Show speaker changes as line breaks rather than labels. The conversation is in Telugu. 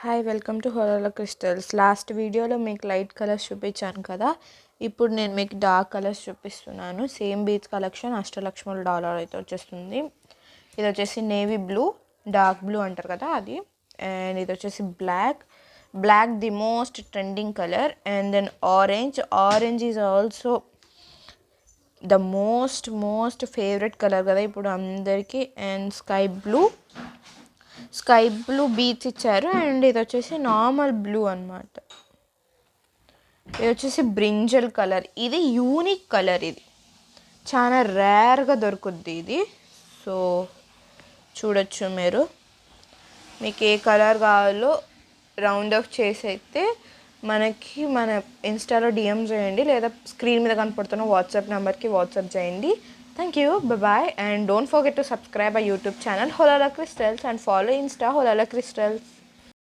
Hi welcome to Hololo crystals. Last వీడియోలో మీకు లైట్ కలర్స్ చూపించాను కదా, ఇప్పుడు నేను మీకు డార్క్ కలర్స్ చూపిస్తున్నాను. సేమ్ బీచ్ కలెక్షన్ $8,00,000 అయితే వచ్చేస్తుంది. ఇది వచ్చేసి నేవీ బ్లూ, డార్క్ బ్లూ అంటారు కదా అది. అండ్ ఇది వచ్చేసి black the most trending colour. And then orange is also the most favourite colour కదా ఇప్పుడు అందరికీ. అండ్ స్కై బ్లూ బీచ్ ఇచ్చారు. అండ్ ఇది వచ్చేసి నార్మల్ బ్లూ అనమాట. ఇది వచ్చేసి బ్రింజల్ కలర్. ఇది యూనిక్ కలర్, ఇది చాలా రేర్గా దొరుకుద్ది ఇది. సో చూడొచ్చు మీరు, మీకు ఏ కలర్ కావాలో రౌండ్ ఆఫ్ చేసి అయితే మనకి మన ఇన్స్టాలో డిఎం చేయండి, లేదా స్క్రీన్ మీద కనపడుతున్న వాట్సాప్ నెంబర్కి వాట్సాప్ చేయండి. Thank you. Bye-bye. And don't forget to subscribe our YouTube channel, Holola Crystals, and follow Insta, Holola Crystals.